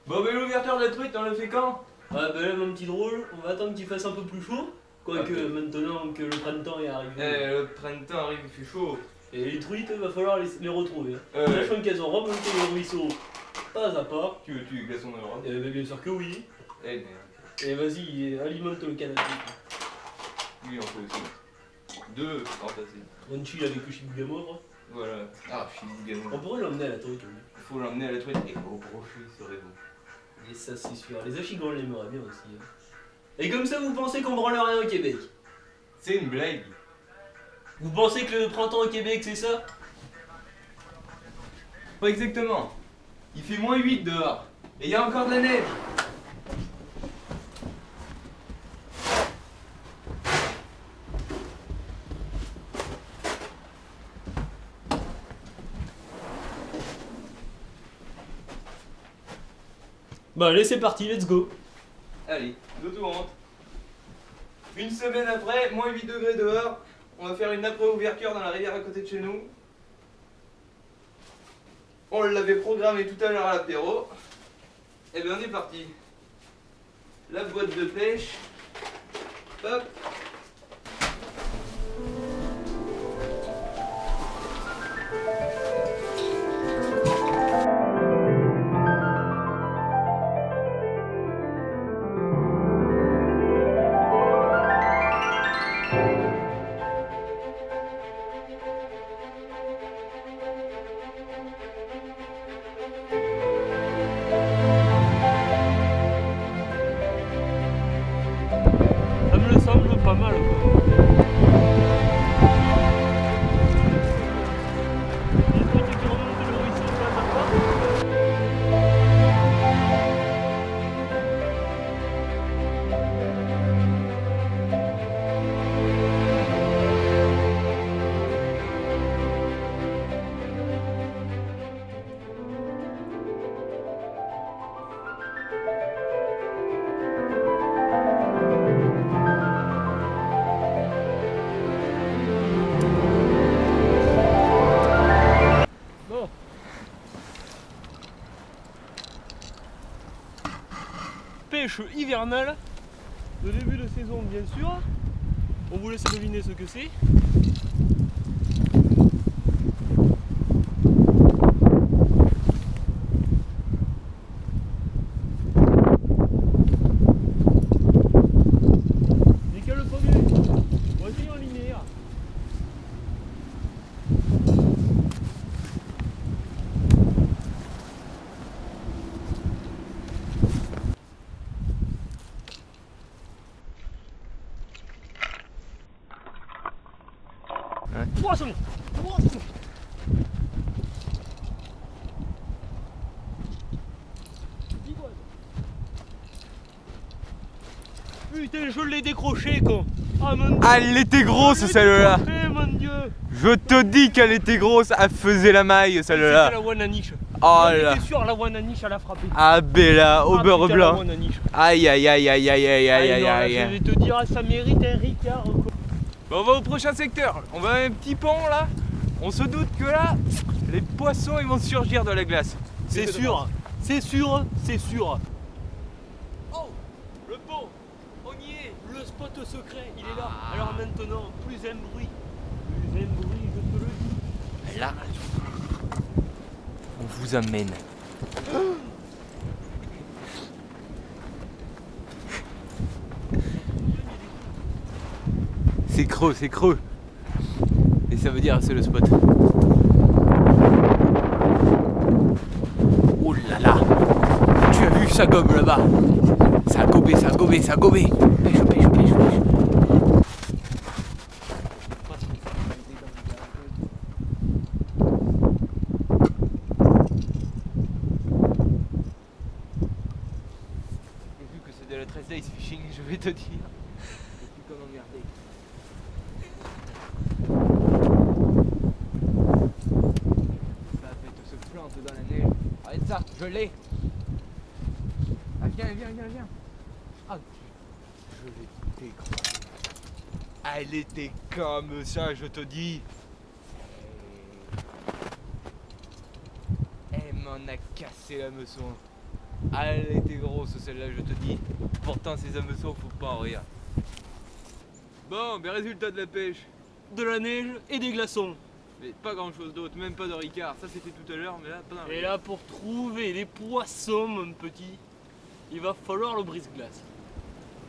Bon, mais l'ouverture de la truite, on le fait quand? Ah bah là mon petit drôle, on va attendre qu'il fasse un peu plus chaud. Quoique Ok. maintenant que le printemps est arrivé. Le printemps arrive, il fait chaud. Et les truites, il va falloir les retrouver. Ouais. Sachant qu'elles ont remonté le ruisseau pas à pas. Tu veux glaçons dans l'Europe? Bah, bien sûr que oui. Eh bien, Et vas-y, alimente le canapé. oui, on peut aussi. 2 fantastiques. On chill avec le chibugamore. Voilà. Ah, je suis gamin. On pourrait l'emmener à la truite. Oui. Il faut l'emmener à la truite et au brochet, serait bon. Et ça c'est sûr. Les achigans l'aimeraient bien aussi. Hein. Et comme ça vous pensez qu'on branle rien au Québec? C'est une blague. Vous pensez que le printemps au Québec c'est ça? Pas exactement. Il fait -8 dehors. Et il y a encore de la neige. Bah allez c'est parti, let's go. Allez, d'auto-honte. Une semaine après, -8 degrés dehors. On va faire une après-ouverture dans la rivière à côté de chez nous. On l'avait programmé tout à l'heure à l'apéro. Et bien on est parti. La boîte de pêche. Hop. Ça me semble pas mal quoi. Les truites qui remontent le ruisseau pas à pas. Bon. Pêche hivernale, le début de saison bien sûr. On vous laisse deviner ce que c'est. Décale pas mieux. Voici en linéaire. Poisson! Poisson! Putain, je l'ai décroché quoi! Ah mon dieu! Ah, elle était grosse Je l'ai celle-là. décroché, mon dieu! Je te dis qu'elle était grosse. Elle faisait la maille C'était celle-là. la Wananiche. Oh J'en là. étais sûr, la Wananiche elle a frappé. Ah Bella, au Ah, beurre putain, la blanc. Wananiche. Aïe aïe aïe aïe aïe aïe aïe Ah, aïe non, là, aïe. je vais te dire, ah, ça mérite un Ricard quoi. Bon, on va au prochain secteur. On va à un petit pont là. On se doute que là, les poissons ils vont surgir de la glace. C'est sûr, c'est sûr, c'est sûr. Oh, le pont, on y est, le spot secret, il est là. Alors maintenant, plus un bruit, je te le dis. Là, on vous amène. C'est creux, c'est creux. Et ça veut dire c'est le spot. Oh là là. Tu as vu ça gobe là-bas. Ça a gobé, ça a gobé, ça a gobé. Pêche, pêche, pêche, pêche. Et vu que c'est de la 13 days fishing, je vais te dire. Je suis comme emmerdé. La bête se plante dans la neige. Arrête ça, je l'ai. Ah viens, viens, viens, viens. Ah, je l'ai décroché. Elle était comme ça, je te dis. Elle m'en a cassé la meçon. Elle était grosse celle-là, je te dis. Pourtant ces hameçons, faut pas en rire. Bon, ben résultat de la pêche. De la neige et des glaçons. Mais pas grand chose d'autre, même pas de Ricard. Ça c'était tout à l'heure, mais là pas d'un Et Ricard. là, pour trouver des poissons, mon petit, il va falloir le brise-glace.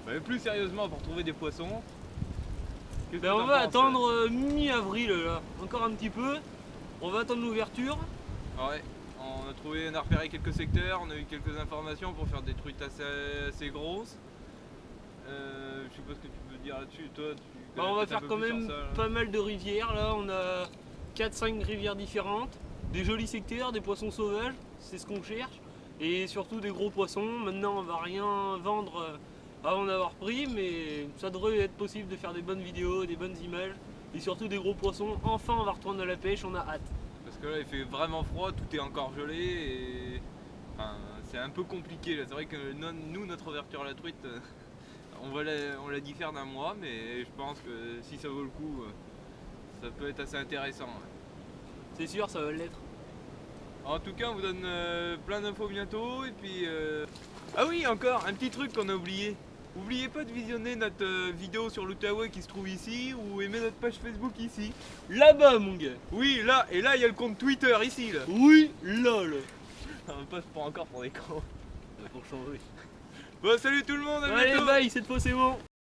Mais plus sérieusement, pour trouver des poissons. qu'est-ce Ben que on t'en va penses, attendre mi-avril là, encore un petit peu. On va attendre l'ouverture. Ouais, on a repéré quelques secteurs, on a eu quelques informations pour faire des truites assez grosses. Je sais pas ce que tu peux dire là-dessus, toi tu Ben, on va peut-être un faire peu quand plus sur même ça, là. pas mal de rivières là. On a 4-5 rivières différentes, des jolis secteurs, des poissons sauvages, c'est ce qu'on cherche. Et surtout des gros poissons. Maintenant on va rien vendre avant d'avoir pris, mais ça devrait être possible de faire des bonnes vidéos, des bonnes images. Et surtout des gros poissons. Enfin on va retourner à la pêche, on a hâte. Parce que là il fait vraiment froid, tout est encore gelé et enfin, c'est un peu compliqué là. C'est vrai que nous notre ouverture à la truite on la diffère d'un mois, mais je pense que si ça vaut le coup ça peut être assez intéressant. Ouais. C'est sûr, ça va l'être. En tout cas on vous donne plein d'infos bientôt et puis ah oui encore un petit truc qu'on a oublié. N'oubliez pas de visionner notre vidéo sur l'Outaouais qui se trouve ici ou aimer notre page Facebook ici. Là-bas mon gars. Oui là, et là il y a le compte Twitter ici là. Oui, lol. On passe pas encore pour des cons. Pour changer. Bon salut tout le monde, à Allez bientôt. bye, cette fois c'est bon.